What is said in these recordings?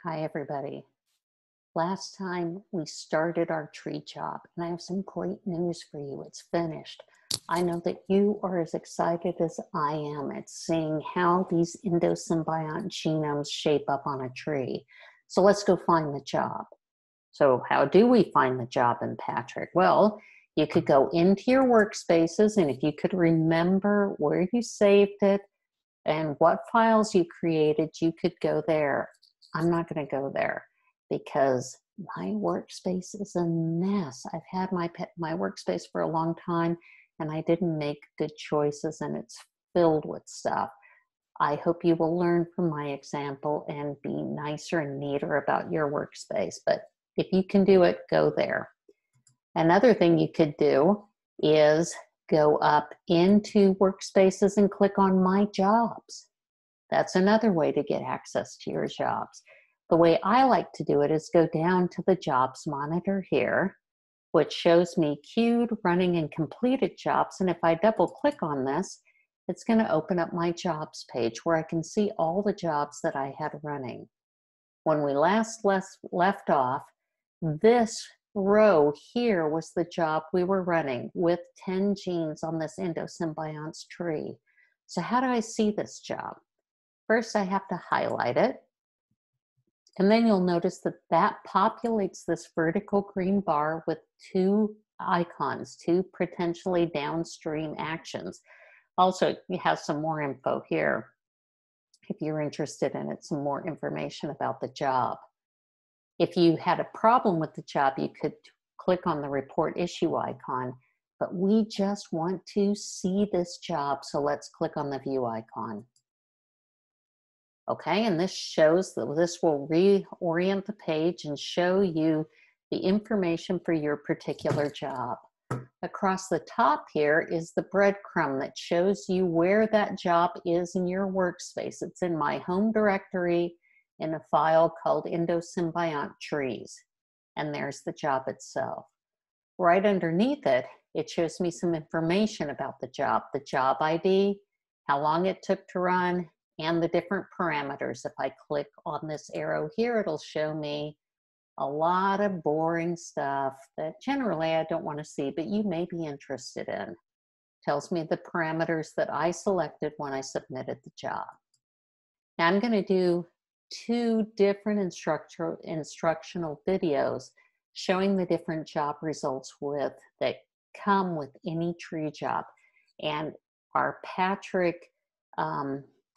Hi, everybody. Last time we started our tree job, and I have some great news for you. It's finished. I know that you are as excited as I am at seeing how these endosymbiont genomes shape up on a tree. So let's go find the job. So how do we find the job in Patrick? Well, you could go into your workspaces, and if you could remember where you saved it and what files you created, you could go there. I'm not going to go there because my workspace is a mess. I've had my workspace for a long time and I didn't make good choices and it's filled with stuff. I hope you will learn from my example and be nicer and neater about your workspace. But if you can do it, go there. Another thing you could do is go up into workspaces and click on My Jobs. That's another way to get access to your jobs. The way I like to do it is go down to the jobs monitor here, which shows me queued, running, and completed jobs. And if I double click on this, it's going to open up my jobs page where I can see all the jobs that I had running. When we last left off, this row here was the job we were running with 10 genes on this endosymbionts tree. So how do I see this job? First, I have to highlight it. And then you'll notice that that populates this vertical green bar with two icons, two potentially downstream actions. Also, you have some more info here if you're interested in it, some more information about the job. If you had a problem with the job, you could click on the report issue icon, but we just want to see this job, so let's click on the view icon. Okay, and this shows that this will reorient the page and show you the information for your particular job. Across the top here is the breadcrumb that shows you where that job is in your workspace. It's in my home directory in a file called endosymbiont trees, and there's the job itself. Right underneath it, it shows me some information about the job ID, how long it took to run, and the different parameters. If I click on this arrow here, it'll show me a lot of boring stuff that generally I don't want to see, but you may be interested in. Tells me the parameters that I selected when I submitted the job. Now I'm going to do two different instructional videos showing the different job results that come with any tree job. And our Patrick,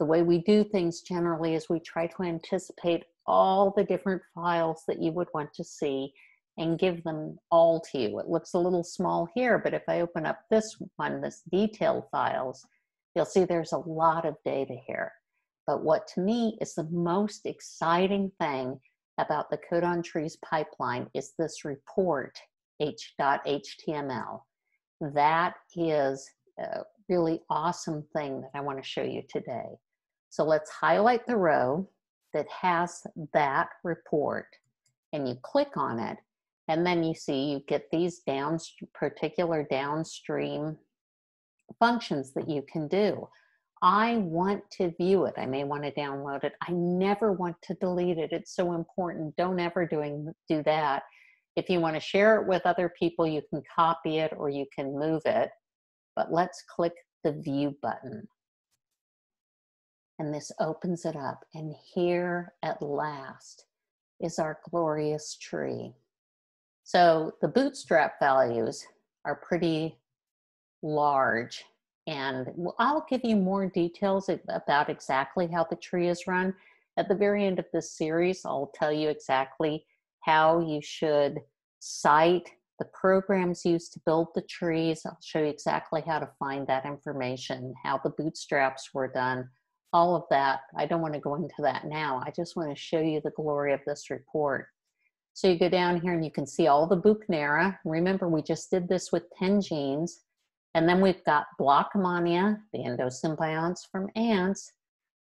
the way we do things generally is we try to anticipate all the different files that you would want to see and give them all to you. It looks a little small here, but if I open up this one, this detailed files, you'll see there's a lot of data here. But what to me is the most exciting thing about the Codon Trees pipeline is this report, h.html. That is a really awesome thing that I want to show you today. So let's highlight the row that has that report, and you click on it, and then you see you get these particular downstream functions that you can do. I want to view it. I may want to download it. I never want to delete it. It's so important. Don't ever do that. If you want to share it with other people, you can copy it or you can move it. But let's click the view button. And this opens it up. And here at last is our glorious tree. So the bootstrap values are pretty large. And I'll give you more details about exactly how the tree is run. At the very end of this series, I'll tell you exactly how you should cite the programs used to build the trees. I'll show you exactly how to find that information, how the bootstraps were done, all of that. I don't want to go into that now. I just want to show you the glory of this report. So you go down here and you can see all the Buchnera. Remember, we just did this with 10 genes. And then we've got Blockmania, the endosymbionts from ants,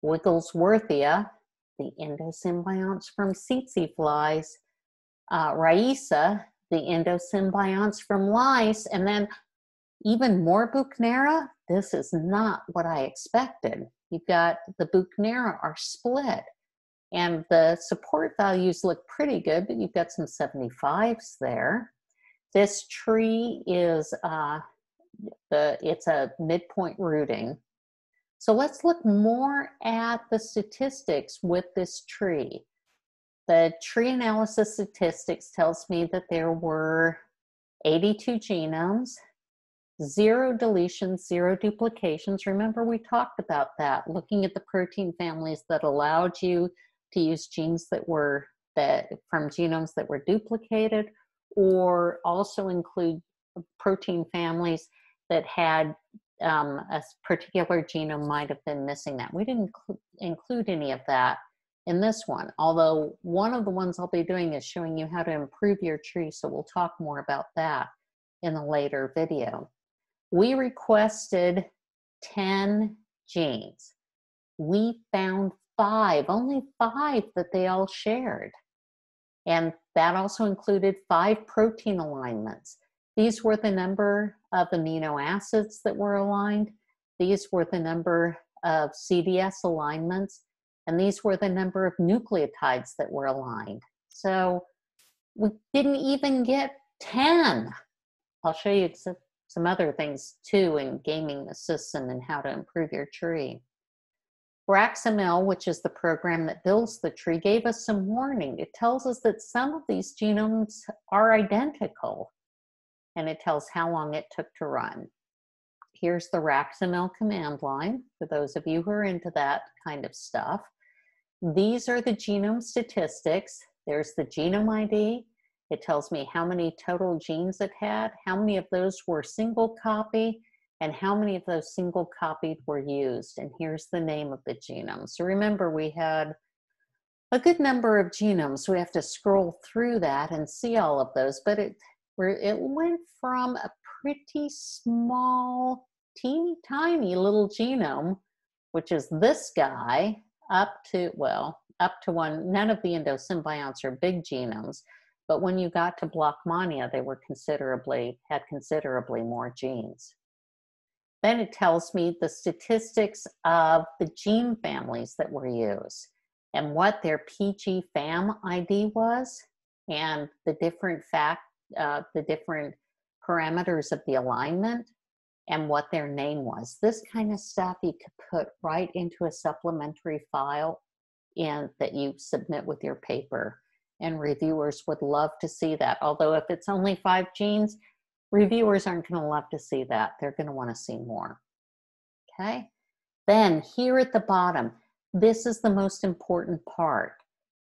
Wigglesworthia, the endosymbionts from tsetse flies, Raisa, the endosymbionts from lice, and then even more Buchnera. This is not what I expected. You've got the Buchnera are split. And the support values look pretty good, but you've got some 75s there. This tree is, it's a midpoint rooting. So let's look more at the statistics with this tree. The tree analysis statistics tells me that there were 82 genomes, 0 deletions, 0 duplications. Remember, we talked about that, looking at the protein families that allowed you to use genes that were from genomes that were duplicated, or also include protein families that had a particular genome might have been missing that. We didn't include any of that in this one, although one of the ones I'll be doing is showing you how to improve your tree, so we'll talk more about that in a later video. We requested 10 genes. We found 5, only 5 that they all shared. And that also included 5 protein alignments. These were the number of amino acids that were aligned. These were the number of CDS alignments. And these were the number of nucleotides that were aligned. So we didn't even get 10. I'll show you some other things too in gaming the system and how to improve your tree. Braxamil, which is the program that builds the tree, gave us some warning. It tells us that some of these genomes are identical, and it tells how long it took to run. Here's the Braxamil command line for those of you who are into that kind of stuff. These are the genome statistics. There's the genome ID. It tells me how many total genes it had, how many of those were single copy, and how many of those single copied were used. And here's the name of the genome. So remember, we had a good number of genomes. So we have to scroll through that and see all of those. But it went from a pretty small, teeny tiny little genome, which is this guy, up to one. None of the endosymbionts are big genomes. But when you got to Blockmania, they were had considerably more genes. Then it tells me the statistics of the gene families that were used and what their PG fam ID was, and the different parameters of the alignment and what their name was. This kind of stuff you could put right into a supplementary file that you submit with your paper. And reviewers would love to see that. Although if it's only 5 genes, reviewers aren't going to love to see that. They're going to want to see more. Okay? Then here at the bottom, this is the most important part.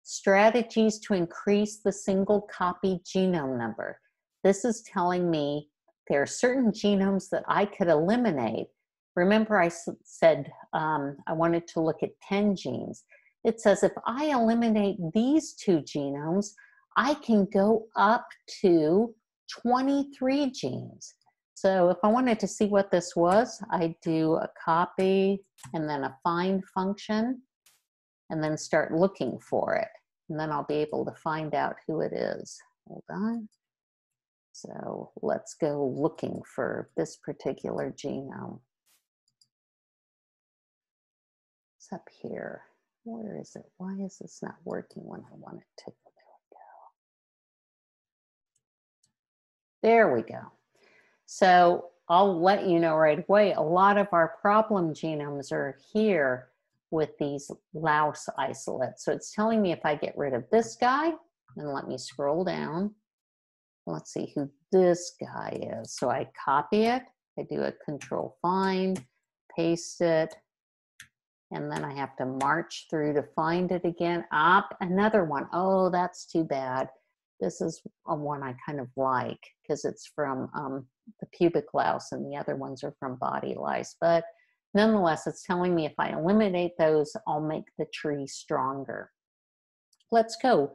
Strategies to increase the single copy genome number. This is telling me there are certain genomes that I could eliminate. Remember I said I wanted to look at 10 genes. It says if I eliminate these 2 genomes, I can go up to 23 genes. So if I wanted to see what this was, I'd do a copy and then a find function and then start looking for it. And then I'll be able to find out who it is. Hold on. So let's go looking for this particular genome. It's up here. Where is it? Why is this not working when I want it to? There we go. So I'll let you know right away, a lot of our problem genomes are here with these louse isolates. So it's telling me if I get rid of this guy, and let me scroll down. Let's see who this guy is. So I copy it, I do a control find, paste it, and then I have to march through to find it again. Another one. Oh, that's too bad. This is one I kind of like because it's from the pubic louse and the other ones are from body lice. But nonetheless, it's telling me if I eliminate those, I'll make the tree stronger. Let's go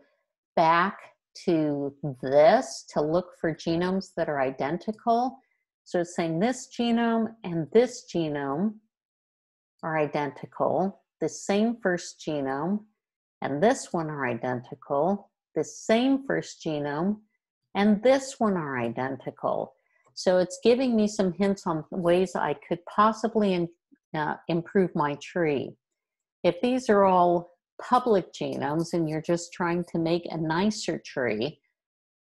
back to this to look for genomes that are identical. So it's saying this genome and this genome are identical. The same first genome and this one are identical. The same first genome and this one are identical. So it's giving me some hints on ways I could possibly improve my tree. If these are all public genomes and you're just trying to make a nicer tree,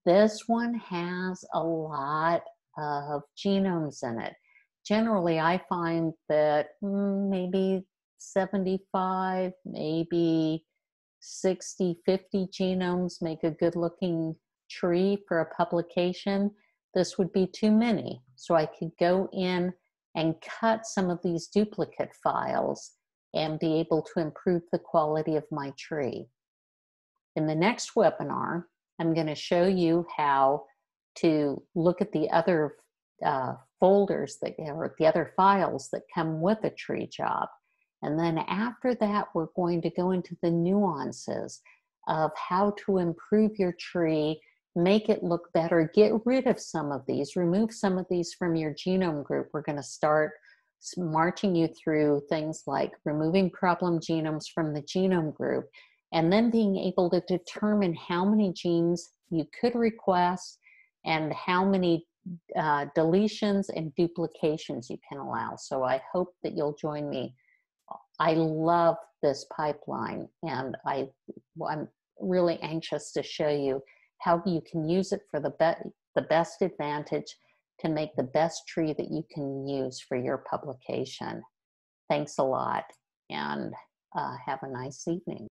this one has a lot of genomes in it. Generally, I find that maybe 75, maybe 60, 50 genomes make a good looking tree for a publication. This would be too many. So I could go in and cut some of these duplicate files and be able to improve the quality of my tree. In the next webinar, I'm going to show you how to look at the other folders that, or the other files that come with a tree job. And then after that, we're going to go into the nuances of how to improve your tree, make it look better, get rid of some of these, remove some of these from your genome group. We're going to start marching you through things like removing problem genomes from the genome group, and then being able to determine how many genes you could request and how many deletions and duplications you can allow. So I hope that you'll join me. I love this pipeline, and I'm really anxious to show you how you can use it for the best advantage to make the best tree that you can use for your publication. Thanks a lot, and have a nice evening.